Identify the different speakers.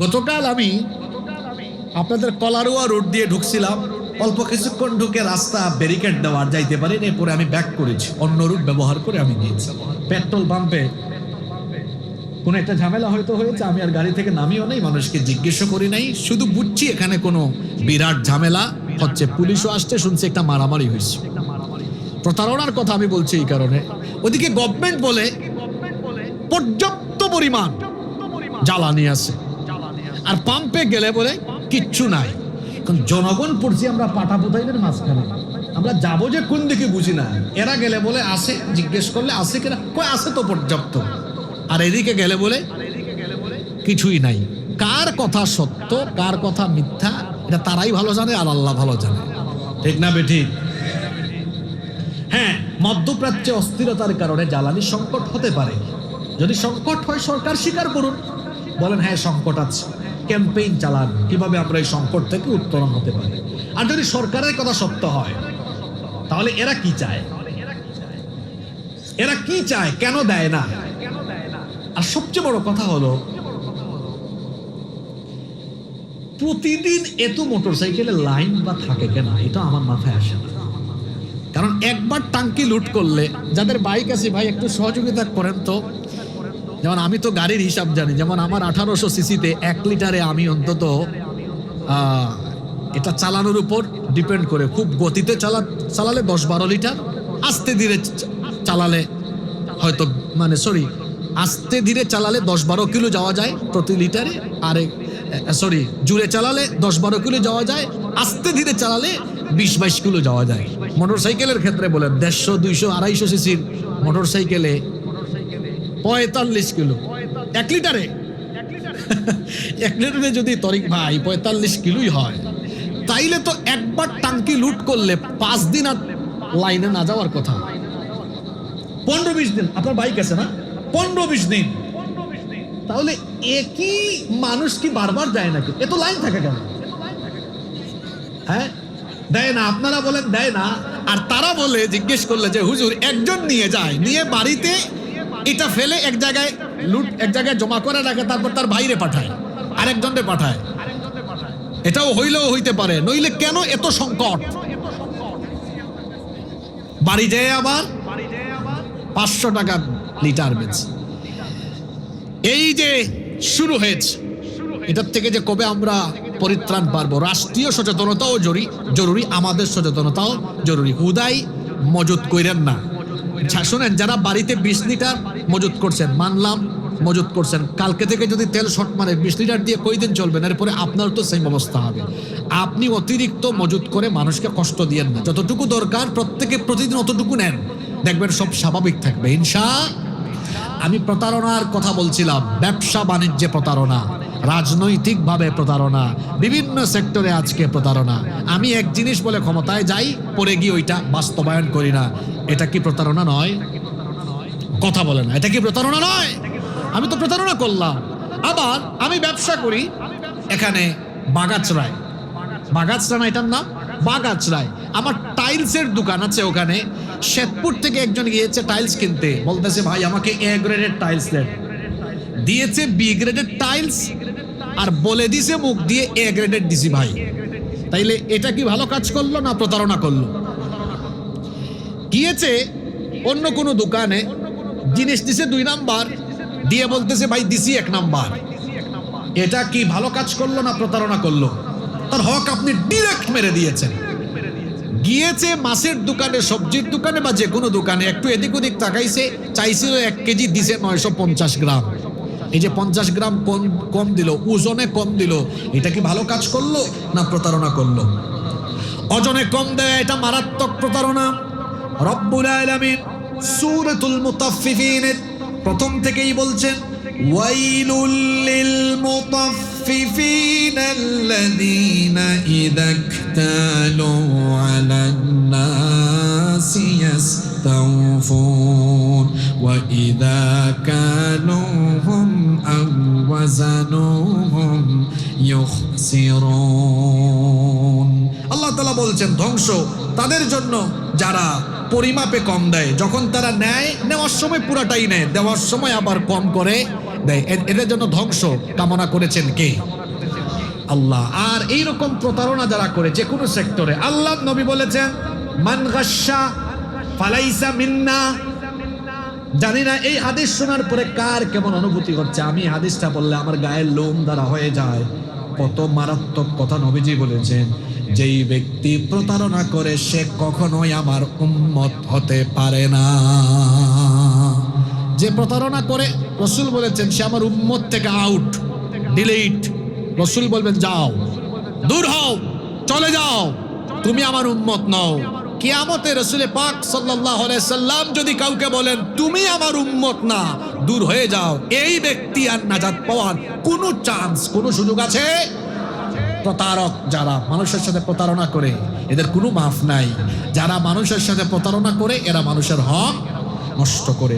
Speaker 1: গতকাল আমি আপনাদের কলারোয়া রোড দিয়ে ঢুকছিলাম, অল্প কিছুক্ষণ ঢুকে রাস্তা ব্যারিকেড দেওয়ার যাইতে পারি, এরপরে আমি ব্যাক করেছি, অন্য রুট ব্যবহার করে আমি গিয়েছি। পেট্রোল পাম্পে কোনো একটা ঝামেলা হয়তো হয়েছে, আমি আর গাড়ি থেকে নামিও নাই, মানুষকে জিজ্ঞেসও করি নাই, শুধু বুঝছি এখানে কোনো বিরাট ঝামেলা হচ্ছে, পুলিশও আসছে, শুনছি একটা মারামারি হয়েছে। প্রতারণার কথা আমি বলছি এই কারণে, ওদিকে গভর্নমেন্ট বলে পর্যাপ্ত পরিমাণ জ্বালানি আছে, আর পাম্পে গেলে বলে কিচ্ছু নাই। কারণ জনগণ পড়ছি আমরা পাটাপোতাইদের মাঝখানে, আমরা যাবো যে কোন দিকে বুঝি না। এরা গেলে বলে আসে, জিজ্ঞেস করলে আসে কিনা, কয় আছে তো পর্যাপ্ত, আর এদিকে গেলে বলে কিছুই নাই। কার কথা সত্য কার কথা মিথ্যা এটা তারাই ভালো জানে, আর আল্লাহ ভালো জানে, ঠিক না বেঠিক? হ্যাঁ, মধ্যপ্রাচ্যে অস্থিরতার কারণে জ্বালানি সংকট হতে পারে। যদি সংকট হয় সরকার স্বীকার করুন, বলেন হ্যাঁ সংকট আছে, ক্যাম্পেইন চালান কিভাবে আমরা এই সংকট থেকে উত্তরণ হতে পারি। আর যদি সরকারের কথা সত্য হয়, তাহলে এরা কি চায়, এরা কি চায়, কেন দেয় না? আর সবচেয়ে বড় কথা হলো, প্রতিদিন এত মোটরসাইকেলের লাইন বা থাকে কেন, এটা আমার মাথায় আসে না। কারণ একবার টাঙ্কি লুট করলে, যাদের বাইক আছে ভাই একটু সহযোগিতা করেন তো। যেমন আমি তো গাড়ির হিসাব জানি, যেমন আমার 1800 সিসিতে 1 লিটারে আমি অন্তত এটা চালানোর উপর ডিপেন্ড করে, খুব গতিতে চালালে 10-12 লিটার, আস্তে ধীরে চালালে হয়তো আস্তে ধীরে চালালে 10-12 কিলো যাওয়া যায় প্রতি লিটারে, আর জুড়ে চালালে 10-12 কিলো যাওয়া যায়, আস্তে ধীরে চালালে 20-22 কিলো যাওয়া যায়। মোটরসাইকেলের ক্ষেত্রে বলেন 150, 200, 250 সিসির মোটরসাইকেলে 45 কিলো 1 লিটারে। 1 লিটারে যদি তরিক ভাই 45 কিলোই হয়, তাইলে তো একবার টাঙ্কি লুট করলে 5 দিন আর লাইনে না যাওয়ার কথা। 15-20 দিন আপনার বাইক আছে না, 15-20 দিন, তাহলে একই মানুষ কি বারবার যায় নাকি? এত লাইন থাকে কেন? হ্যাঁ, দেয় না, আপনারা বলেন দেয় না, আর তারা বলে জিজ্ঞেস করলে যে হুজুর একজন নিয়ে যায়, নিয়ে বাড়িতে এটা ফেলে এক জায়গায় জমা করে রাখে, তারপর তার বাইরে পাঠায়, আরেকজনকে পাঠায়। এটাও হইলেও হইতে পারে, নইলে কেন এত সংকট? বাড়ি যায় আবার 500 টাকা লিটার বেচে। এই যে শুরু হয়েছে, এটার থেকে যে কবে আমরা পরিত্রাণ পারবো? রাষ্ট্রীয় সচেতনতাও জরুরি, আমাদের সচেতনতাও জরুরি। হুদাই মজুত কইরেন না। শোনেন, যারা বাড়িতে 20 লিটার মজুত করছেন, মানলাম মজুত করছেন, কালকে থেকে যদি তেল শর্ট মারে 20 লিটার দিয়ে কয়দিন চলবেন? এরপরে আপনার তো সেম অবস্থা হবে। আপনি অতিরিক্ত মজুত করে মানুষকে কষ্ট দিয়েন না, যতটুকু দরকার প্রত্যেকে প্রতিদিন অতটুকু নেন, দেখবেন সব স্বাভাবিক থাকবে ইনশাআল্লাহ। আমি প্রতারণার কথা বলছিলাম, ব্যবসা বাণিজ্যে প্রতারণা, রাজনৈতিকভাবে প্রতারণা, বিভিন্ন সেক্টরে আজকে প্রতারণা। আমি এক জিনিস বলে ক্ষমতায় যাই, পরে গিয়ে ওইটা বাস্তবায়ন করি না, এটা কি প্রতারণা নয়? কথা বলে না, এটা কি প্রতারণা নয়? আমি তো প্রতারণা করলাম। আবার আমি ব্যবসা করি এখানে বাগাছড়ায়, বাগাছড়া না এটার নাম, বাগাছড়ায় আমার টাইলসের দোকান আছে। ওখানে শেতপুর থেকে একজন গিয়েছে টাইলস কিনতে, বলতেছে ভাই আমাকে A গ্রেডের টাইলস দেন। দিয়েছে B গ্রেডের টাইলস, আর বলে দিছে মুখ দিয়ে A গ্রেডের দিছি ভাই। তাইলে এটা কি ভালো কাজ করলো না প্রতারণা করলো? গিয়েছে অন্য কোনো দোকানে, জিনিস দিছে 2 নাম্বার, দিয়ে বলতেছে ভাই দিছি 1 নাম্বার। এটা কি ভালো কাজ করলো না প্রতারণা করলো? তার হক আপনি ডিরেক্ট মেরে দিয়েছেন। গিয়েছে মাছের দোকানে, সবজির দোকানে বা যে কোনো দোকানে, একটু এদিক ওদিক তাকাইছে, চাইছিল 1 কেজি, দিছে 950 গ্রাম। এই যে 50 গ্রাম কম দিল, ওজনে কম দিল, এটা কি ভালো কাজ করলো না প্রতারণা করলো? ওজনে কম দেয়, এটা মারাত্মক প্রতারণা। রব্বুল আলামিন সূরাতুল মুতাফফিফিনের প্রথম থেকেই বলছেন, ওয়াইলুল লিল মুতাফফিফিনা আল্লাযীনা ইযা ইকতালু আলান নাসি ইস্তাওফুন ওয়া ইযা কালুহুম আও ওয়াজানুহুম ইউখসিরুন। আল্লাহ তাআলা বলছেন ধ্বংস তাদের জন্য যারা পরিমাপে কম দেয়। যখন তারা নেওয়ার সময় পুরাটাই নেয়, দেওয়ার সময় আবার কম করে দেয়। এদের জন্য ধ্বংস কামনা করেছেন কে? আল্লাহ। আর এইরকম প্রতারণা যারা করে যে কোনো সেক্টরে, আল্লাহ নবী বলেছেন মান গাশশা ফালাইসা মিন্না। জানি না এই হাদিস শোনার পরে কার কেমন অনুভূতি হচ্ছে। আমি হাদিসটা বললে আমার গায়ের লোম দ্বারা হয়ে যায়। কত মারাত্মক কথা নবীজি বলেছেন। যেই ব্যক্তি প্রতারণা করে সে কখনোই আমার উম্মত হতে পারে না। যে প্রতারণা করে রাসূল বলেছেন সে আমার উম্মত থেকে আউট, ডিলিট। রাসূল বলবেন যাও, দূর হও, চলে যাও, তুমি আমার উম্মত নও। কিয়ামতে রাসূল পাক সাল্লাল্লাহু আলাইহি সাল্লাম যদি কাউকে বলেন তুমি আমার উম্মত না, দূর হয়ে যাও, এই ব্যক্তি আর নাজাত পাওয়ার কোনো চান্স, কোনো সুযোগ আছে? প্রতারক যারা মানুষের সাথে প্রতারণা করে এদের কোনো মাফ নাই। যারা মানুষের সাথে প্রতারণা করে এরা মানুষের হক নষ্ট করে।